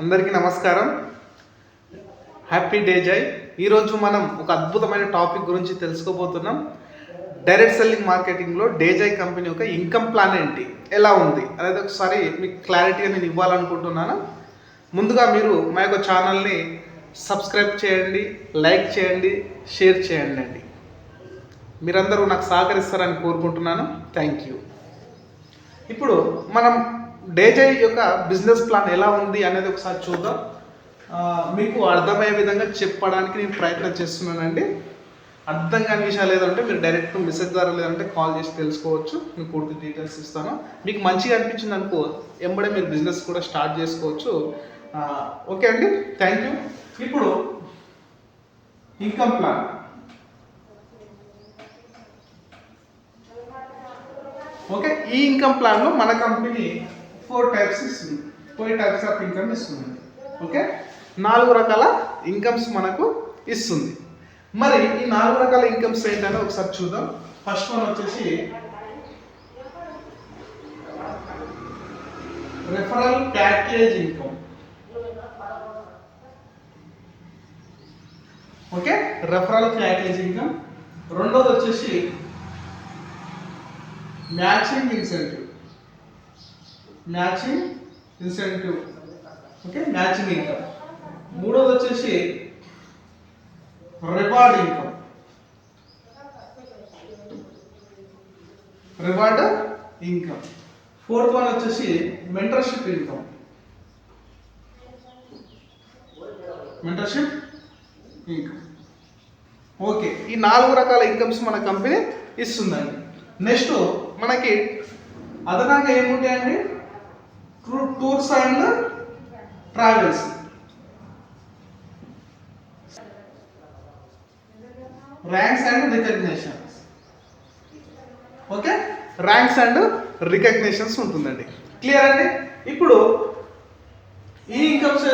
అందరికీ నమస్కారం. Happy day జై. ఈరోజు మనం ఒక అద్భుతమైన టాపిక్ గురించి తెలుసుకోబోతున్నాం. డైరెక్ట్ సెల్లింగ్ మార్కెటింగ్లో డేజై కంపెనీ యొక్క ఇన్కమ్ ప్లాన్ ఏంటి, ఎలా ఉంది అనేది ఒకసారి మీకు క్లారిటీగా నేను ఇవ్వాలనుకుంటున్నాను. ముందుగా మీరు మా యొక్క ఛానల్ని సబ్స్క్రైబ్ చేయండి, లైక్ చేయండి, షేర్ చేయండి అండి. మీరందరూ నాకు సహకరిస్తారని కోరుకుంటున్నాను. Thank you. ఇప్పుడు మనం డేజై యొక్క బిజినెస్ ప్లాన్ ఎలా ఉంది అనేది ఒకసారి చూద్దాం. మీకు అర్థమయ్యే విధంగా చెప్పడానికి నేను ప్రయత్నం చేస్తున్నానండి. అర్థం కాని విషయాలు ఏదంటే మీరు డైరెక్ట్ మెసేజ్ ద్వారా లేదంటే కాల్ చేసి తెలుసుకోవచ్చు. మీకు పూర్తి డీటెయిల్స్ ఇస్తాను. మీకు మంచిగా అనిపించింది అనుకో ఎంబడే మీరు బిజినెస్ కూడా స్టార్ట్ చేసుకోవచ్చు. ఓకే అండి, థ్యాంక్ యూ. ఇప్పుడు ఇన్కమ్ ప్లాన్. ఓకే, ఈ ఇన్కమ్ ప్లాన్లో మన కంపెనీ 4 టైప్స్ ఇస్తుంది. 4 టైప్స్ ఆఫ్ ఇన్కమ్ ఇస్తుంది. ఓకే, 4 రకాల ఇన్కమ్స్ మనకు ఇస్తుంది. మరి ఈ 4 రకాల ఇన్కమ్స్ ఏంటనే ఒకసారి చూద్దాం. ఫస్ట్ వన్ వచ్చేసి referral package income. Okay, referral package income. రెండోది వచ్చేసి matching incentive. Okay, matching income. మూడోది వచ్చేసి రివార్డ్ ఇన్కమ్. ఫోర్త్ వన్ వచ్చేసి మెంటర్షిప్ ఇన్కమ్. ఓకే, ఈ 4 రకాల ఇన్కమ్స్ మన కంపెనీ ఇస్తుందండి. నెక్స్ట్ మనకి అదనంగా ఏముంటాయండి? Tours and travels, ranks and recognitions. Okay, ranks and recognitions ఉంటుందండి. క్లియర్ అండి? ఇప్పుడు ఈ ఇన్కమ్స్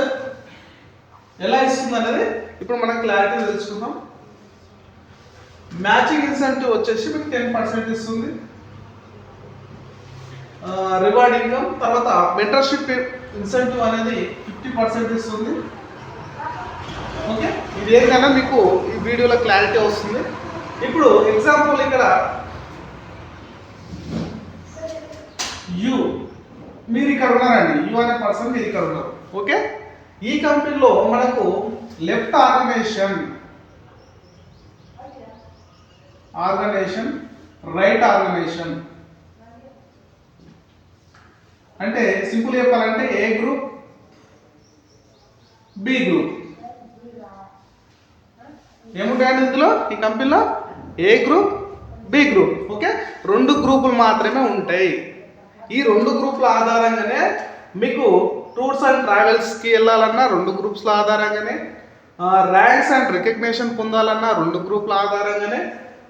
ఎలా ఇస్తుంది అనేది ఇప్పుడు మనం క్లారిటీ తెలుసుకుందాం. మ్యాచింగ్ ఇన్సెంటివ్ వచ్చేసి మీకు 10% ఇస్తుంది. రివార్డ్ ఇన్కమ్, తర్వాత మెంటర్షిప్ ఇన్సెంటివ్ అనేది 50% ఇస్తుంది. ఓకే, ఇది ఏంటన్నా మీకు ఈ వీడియోలో క్లారిటీ వస్తుంది. ఇప్పుడు ఎగ్జాంపుల్ ఇక్కడ మీరు ఇక్కడ ఉన్నారండి. యు అనే పర్సన్ మీరు ఇక్కడ ఉన్నారు. ఓకే, ఈ కంపెనీలో మనకు లెఫ్ట్ ఆర్గనైజేషన్, రైట్ ఆర్గనైజేషన్ అంటే సింపుల్ చెప్పాలంటే ఏ గ్రూప్, బి గ్రూప్. ఏముంటాయండి ఇందులో? ఈ కంపెనీలో ఏ గ్రూప్, బి గ్రూప్. ఓకే, 2 గ్రూపులు మాత్రమే ఉంటాయి. ఈ 2 గ్రూపుల ఆధారంగానే మీకు టూర్స్ అండ్ ట్రావెల్స్కి వెళ్ళాలన్నా 2 గ్రూప్స్ల ఆధారంగానే, ర్యాంక్స్ అండ్ రికగ్నిషన్ పొందాలన్నా 2 గ్రూపుల ఆధారంగానే,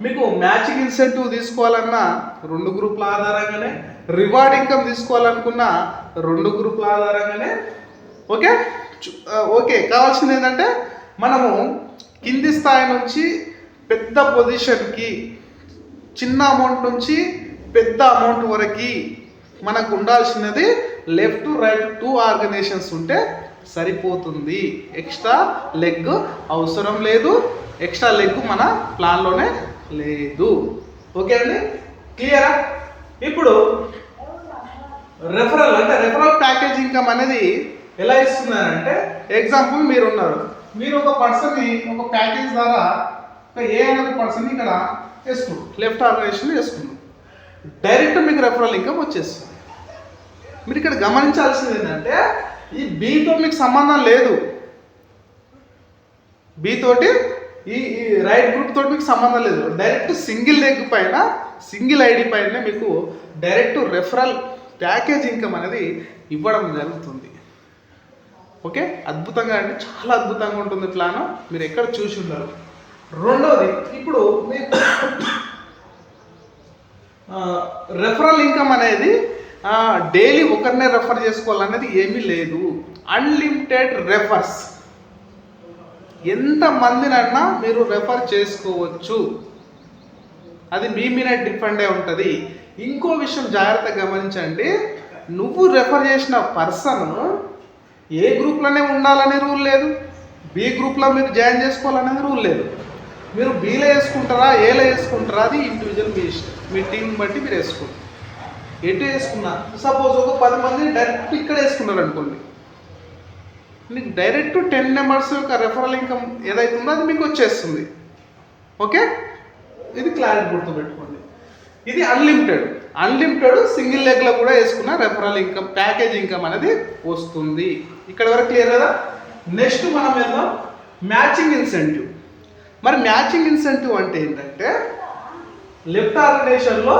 మీకు మ్యాచింగ్ ఇన్సెంటివ్ తీసుకోవాలన్నా 2 గ్రూపుల ఆధారంగానే, రివార్డ్ ఇన్కమ్ తీసుకోవాలనుకున్న 2 గ్రూపుల ఆధారంగానే. ఓకే ఓకే, కావాల్సింది ఏంటంటే మనము కింది స్థాయి నుంచి పెద్ద పొజిషన్కి, చిన్న అమౌంట్ నుంచి పెద్ద అమౌంట్ వరకు మనకు ఉండాల్సినది లెఫ్ట్ రైట్ 2 ఆర్గనైజేషన్స్ ఉంటే సరిపోతుంది. ఎక్స్ట్రా లెగ్ అవసరం లేదు. ఎక్స్ట్రా లెగ్ మన ప్లాన్లోనే లేదు. ఓకే అండి, క్లియరా? ఇప్పుడు రెఫరల్ ప్యాకేజ్ ఇన్కమ్ అనేది ఎలా ఇస్తున్నారంటే, ఎగ్జాంపుల్ మీరు ఉన్నారు. మీరు ఒక పర్సన్ని ఒక ప్యాకేజ్ ద్వారా ఏ అనే పర్సన్ ఇక్కడ వేసుకున్నారు, లెఫ్ట్ ఆర్గనైజేషన్ వేసుకున్నారు. డైరెక్ట్ మీకు రెఫరల్ ఇన్కమ్ వచ్చేస్తుంది. మీరు ఇక్కడ గమనించాల్సింది ఏంటంటే ఈ బీతో మీకు సంబంధం లేదు. బి తోటి ఈ రైట్ గ్రూప్ తోటి మీకు సంబంధం లేదు. డైరెక్ట్ సింగిల్ లెగ్ పైన, సింగిల్ ఐడి పైన మీకు డైరెక్ట్ రెఫరల్ ప్యాకేజ్ ఇన్కమ్ అనేది ఇవ్వడం జరుగుతుంది. ఓకే, అద్భుతంగా అండి, చాలా అద్భుతంగా ఉంటుంది ప్లాన్. మీరు ఎక్కడ చూసి ఉన్నారు. రెండవది, ఇప్పుడు మీకు రెఫరల్ ఇన్కమ్ అనేది డైలీ ఒకరినే రెఫర్ చేసుకోవాలనేది ఏమీ లేదు. అన్లిమిటెడ్ రెఫర్స్, ఎంతమందినన్నా మీరు రెఫర్ చేసుకోవచ్చు. అది మీ మీద డిపెండ్ అయి ఉంటుంది. ఇంకో విషయం జాగ్రత్తగా గమనించండి. నువ్వు రెఫర్ చేసిన పర్సన్ ఏ గ్రూప్లోనే ఉండాలనే రూల్ లేదు, బి గ్రూప్లో మీరు జాయిన్ చేసుకోవాలనేది రూల్ లేదు. మీరు బీలో వేసుకుంటారా ఏలో వేసుకుంటారా అది ఇండివిజువల్ మీ ఇష్టం, మీ టీం బట్టి మీరు వేసుకుంటారు. ఎటు వేసుకున్నా సపోజ్ ఒక 10 మంది డైరెక్ట్ ఇక్కడ వేసుకున్నారు అనుకోండి, మీకు డైరెక్ట్ 10 మెంబర్స్ యొక్క రెఫరల్ ఇన్కమ్ ఏదైతే ఉందో అది మీకు వచ్చేస్తుంది. ఓకే, ఇది క్లారిటీ గుర్తుపెట్టుకోండి. ఇది అన్లిమిటెడ్ సింగిల్ లెగ్లో కూడా వేసుకున్న రెఫరల్ ఇన్కమ్ ప్యాకేజ్ ఇన్కమ్ అనేది వస్తుంది. ఇక్కడ వరకు క్లియర్ కదా. నెక్స్ట్ మనం వెళ్దాం మ్యాచింగ్ ఇన్సెంటివ్. మరి మ్యాచింగ్ ఇన్సెంటివ్ అంటే ఏంటంటే లెఫ్ట్ ఆర్గనైజేషన్లో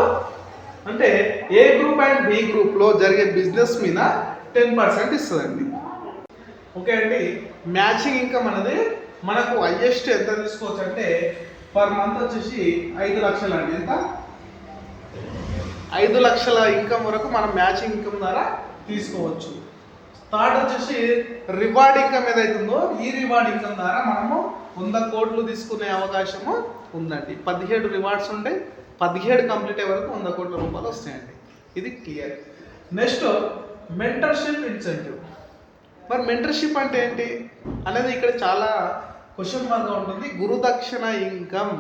అంటే ఏ గ్రూప్ అండ్ బి గ్రూప్లో జరిగే బిజినెస్ మీద 10% ఇస్తుందండి. ఓకే అండి, మ్యాచింగ్ ఇన్కమ్ అనేది మనకు హైయెస్ట్ ఎంత తీసుకోవచ్చు అంటే పర్ మంత్ వచ్చేసి 5 లక్షలు అండి. ఎంత? 5 లక్షల ఇన్కమ్ వరకు మనం మ్యాచింగ్ ఇన్కమ్ ద్వారా తీసుకోవచ్చు. థర్డ్ వచ్చేసి రివార్డ్ ఇన్కమ్ ఏదైతుందో ఈ రివార్డ్ ఇన్కమ్ ద్వారా మనము 100 కోట్లు తీసుకునే అవకాశము ఉందండి. 17 రివార్డ్స్ ఉంటాయి, 17 కంప్లీట్ అయ్యే వరకు 100 కోట్ల రూపాయలు వస్తాయండి. ఇది క్లియర్. Next mentorship incentive. మరి మెంటర్షిప్ అంటే ఏంటి అనేది ఇక్కడ చాలా క్వశ్చన్ మార్క్గా ఉంటుంది. గురుదక్షిణ ఇన్కమ్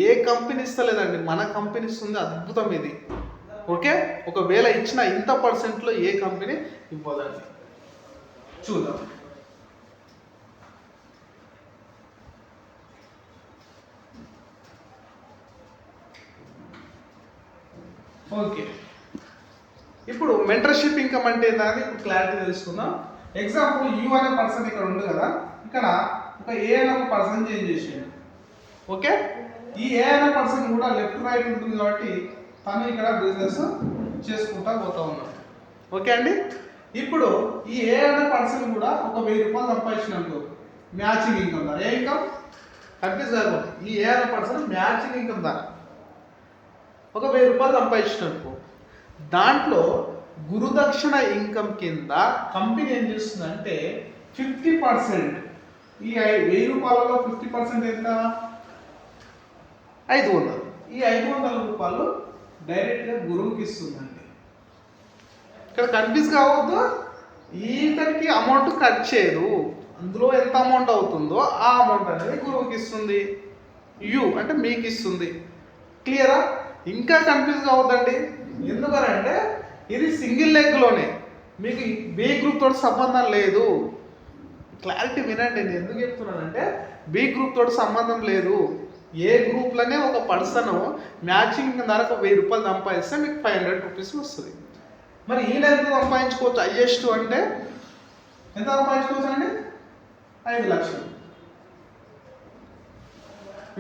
ఏ కంపెనీ ఇస్తలేదండి, మన కంపెనీ ఇస్తుంది. అద్భుతం ఇది. ఓకే, ఒకవేళ ఇచ్చిన ఇంత పర్సెంట్లో ఏ కంపెనీ ఇవ్వదండి. చూద్దాం. ఓకే, ఇప్పుడు మెంటర్షిప్ ఇన్కమ్ అంటే ఏంటని ఇప్పుడు క్లారిటీ తెలుసుకుందాం. ఎగ్జాంపుల్ యూ అనే పర్సన్ ఇక్కడ ఉంది కదా, ఇక్కడ ఒక ఏ అనే ఒక పర్సన్ చేంజ్ చేసేయండి. ఓకే, ఈ ఏ అనే పర్సన్ కూడా లెఫ్ట్ రైట్ ఉంటుంది కాబట్టి తను ఇక్కడ బిజినెస్ చేసుకుంటా పోతా ఉన్నాడు. ఓకే అండి, ఇప్పుడు ఈ ఏ అనే పర్సన్ కూడా ఒక 1000 రూపాయలు సంపాదించినట్టు మ్యాచింగ్ ఇన్కమ్ ద్వారా. ఏ ఇన్కమ్ కన్ఫ్యూజ్ కాదు. ఈ ఏ అనే పర్సన్ మ్యాచింగ్ ఇన్కమ్ ద్వారా ఒక 1000 రూపాయలు సంపాదించినట్టు దాంట్లో గురుదక్షిణ ఇన్కమ్ కింద కంపెనీ ఏం చేస్తుందంటే 50%, ఈ 1000 రూపాయలలో 50% ఎంత? 500. ఈ 500 రూపాయలు డైరెక్ట్గా గురువుకి ఇస్తుందండి. ఇక్కడ కన్ఫ్యూజ్ కావద్దు, ఈతనికి అమౌంట్ కట్ చేయదు. అందులో ఎంత అమౌంట్ అవుతుందో ఆ అమౌంట్ అనేది గురువుకి ఇస్తుంది, యు అంటే మీకు ఇస్తుంది. క్లియరా? ఇంకా కన్ఫ్యూజ్ కావద్దండి. ఎందుకనంటే ఇది సింగిల్ లెగ్లోనే, మీకు బి గ్రూప్ తోటి సంబంధం లేదు. క్లారిటీ వినండి, నేను ఎందుకు చెప్తున్నానంటే బి గ్రూప్ తోటి సంబంధం లేదు. ఏ గ్రూప్లోనే ఒక పర్సన్ మ్యాచింగ్ ద్వారా 1000 రూపాయలు సంపాదిస్తే మీకు 500 రూపీస్ వస్తుంది. మరి ఈయన ఎంత సంపాదించుకోవచ్చు హైయెస్ట్ అంటే ఎంత సంపాదించుకోవచ్చు అండి? 5 లక్షలు.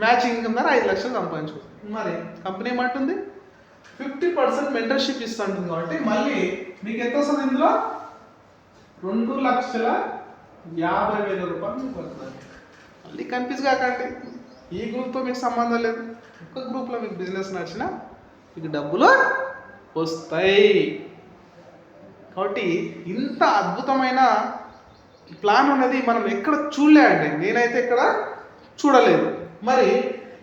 మ్యాచింగ్ ఇన్కమ్ ద్వారా 5 లక్షలు సంపాదించుకోవచ్చు. మరి కంపెనీ ఏమంటుంది 50% మెంటర్షిప్ ఇస్తుంటుంది కాబట్టి మళ్ళీ మీకు ఎంత వస్తుంది? ఇందులో 2,50,000 రూపాయలు మీకు వస్తుంది. మళ్ళీ కన్ఫ్యూజ్ కాకండి, ఈ గ్రూప్తో మీకు సంబంధం లేదు. ఒక గ్రూప్లో మీకు బిజినెస్ నడిచినా మీకు డబ్బులు వస్తాయి. కాబట్టి ఇంత అద్భుతమైన ప్లాన్ అనేది మనం ఎక్కడ చూడలేదండి, నేనైతే ఎక్కడ చూడలేదు. మరి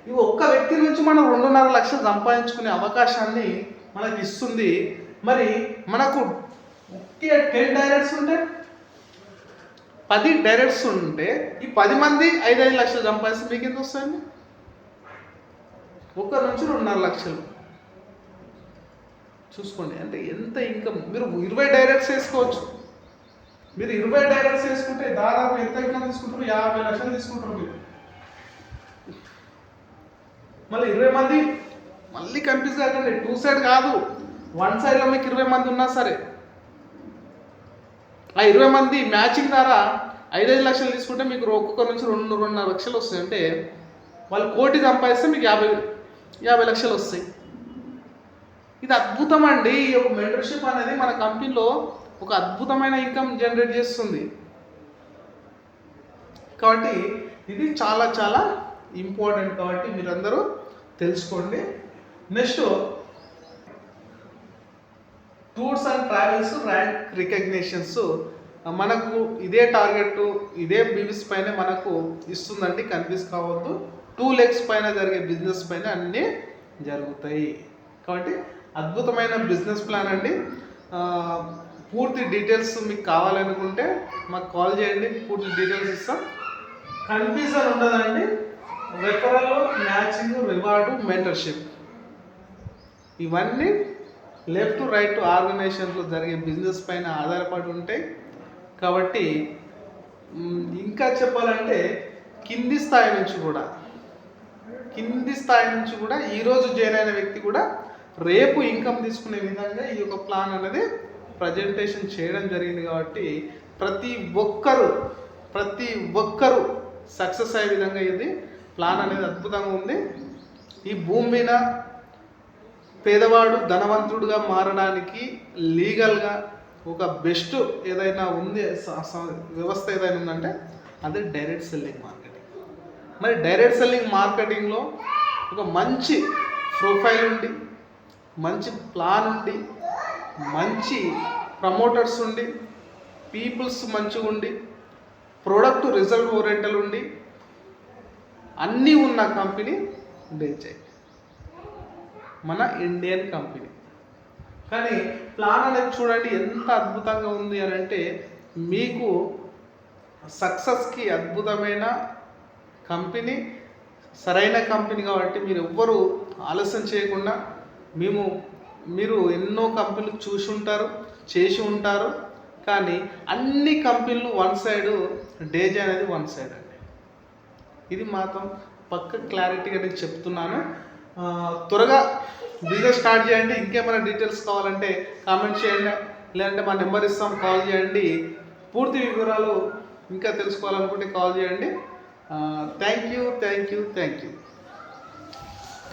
ఈ ఒక్క వ్యక్తి నుంచి మనం 2.5 లక్షలు సంపాదించుకునే అవకాశాన్ని మనకి ఇస్తుంది. మరి మనకు ఒకే 10 డైరెక్ట్స్ ఉంటే 10 డైరెక్ట్స్ ఉంటే ఈ 10 మంది 5 లక్షలు సంపాదిస్తే మీకు ఎంత వస్తాయండి? ఒక్క నుంచి 2.5 లక్షలు. చూసుకోండి అంటే ఎంత ఇన్కమ్. మీరు 20 డైరెక్ట్స్ వేసుకోవచ్చు. మీరు 20 డైరెక్ట్స్ వేసుకుంటే దాదాపు ఎంత ఇన్కమ్ తీసుకుంటారు? 50 లక్షలు తీసుకుంటారు మీరు. మళ్ళీ 20 మంది, మళ్ళీ కన్ఫ్యూజ్ కాకండి, 2 సైడ్ కాదు, 1 సైడ్లో మీకు 20 మంది ఉన్నా సరే ఆ 20 మంది మ్యాచింగ్ ద్వారా 5 లక్షలు తీసుకుంటే మీకు ఒక్కొక్క నుంచి 2.5 లక్షలు వస్తాయి. అంటే వాళ్ళు 1 కోటి సంపాదిస్తే మీకు 50 లక్షలు వస్తాయి. ఇది అద్భుతం అండి. ఈ యొక్క మెంటర్షిప్ అనేది మన కంపెనీలో ఒక అద్భుతమైన ఇన్కమ్ జనరేట్ చేస్తుంది. కాబట్టి ఇది చాలా చాలా ఇంపార్టెంట్, కాబట్టి మీరందరూ తెలుసుకోండి. Next tours and travels rank recognitions మనకు ఇదే టార్గెట్, ఇదే బిజినెస్ పైన మనకు ఇస్తుందండి. కన్ఫ్యూజ్ కావద్దు. 2 legs పైన జరిగే బిజినెస్ పైన అన్నీ జరుగుతాయి. కాబట్టి అద్భుతమైన బిజినెస్ ప్లాన్ అండి. పూర్తి డీటెయిల్స్ మీకు కావాలనుకుంటే మాకు కాల్ చేయండి, పూర్తి డీటెయిల్స్ ఇస్తాం. కన్ఫ్యూజన్ ఉండదండి. రెఫరల్, మ్యాచింగ్, రివార్డు, మెంటర్షిప్ ఇవన్నీ లెఫ్ట్ రైట్ ఆర్గనైజేషన్లో జరిగే బిజినెస్ పైన ఆధారపడి ఉంటాయి. కాబట్టి ఇంకా చెప్పాలంటే కింది స్థాయి నుంచి కూడా ఈరోజు జాయిన్ అయిన వ్యక్తి కూడా రేపు ఇన్కమ్ తీసుకునే విధంగా ఈ యొక్క ప్లాన్ అనేది ప్రజెంటేషన్ చేయడం జరిగింది. కాబట్టి ప్రతి ఒక్కరు సక్సెస్ అయ్యే విధంగా ఇది ప్లాన్ అనేది అద్భుతంగా ఉంది. ఈ భూమి మీద పేదవాడు ధనవంతుడుగా మారడానికి లీగల్గా ఒక బెస్ట్ ఏదైనా ఉంది, వ్యవస్థ ఏదైనా ఉందంటే అదే డైరెక్ట్ సెల్లింగ్ మార్కెటింగ్. మరి డైరెక్ట్ సెల్లింగ్ మార్కెటింగ్లో ఒక మంచి ప్రొఫైల్ ఉండి, మంచి ప్లాన్ ఉండి, మంచి ప్రమోటర్స్ ఉండి, పీపుల్స్ మంచిగా ఉండి, ప్రోడక్ట్ రిజల్ట్ ఓరియంటల్ ఉండి, అన్నీ ఉన్న కంపెనీ డేజై, మన ఇండియన్ కంపెనీ. కానీ ప్లాన్ అనేది చూడండి ఎంత అద్భుతంగా ఉంది అని అంటే, మీకు సక్సెస్కి అద్భుతమైన కంపెనీ, సరైన కంపెనీ. కాబట్టి మీరు ఎవ్వరూ ఆలస్యం చేయకుండా, మీరు ఎన్నో కంపెనీలు చూసి ఉంటారు, చేసి ఉంటారు. కానీ అన్ని కంపెనీలు వన్ సైడ్, డేజై అనేది వన్ సైడ్ అండి. ఇది మాత్రం పక్క క్లారిటీగా నేను చెప్తున్నాను. త్వరగా బిజినెస్ స్టార్ట్ చేయండి. ఇంకేమైనా డీటెయిల్స్ కావాలంటే కామెంట్ చేయండి, లేదంటే మా నెంబర్ ఇస్తాం, కాల్ చేయండి. పూర్తి వివరాలు ఇంకా తెలుసుకోవాలనుకుంటే కాల్ చేయండి. Thank you.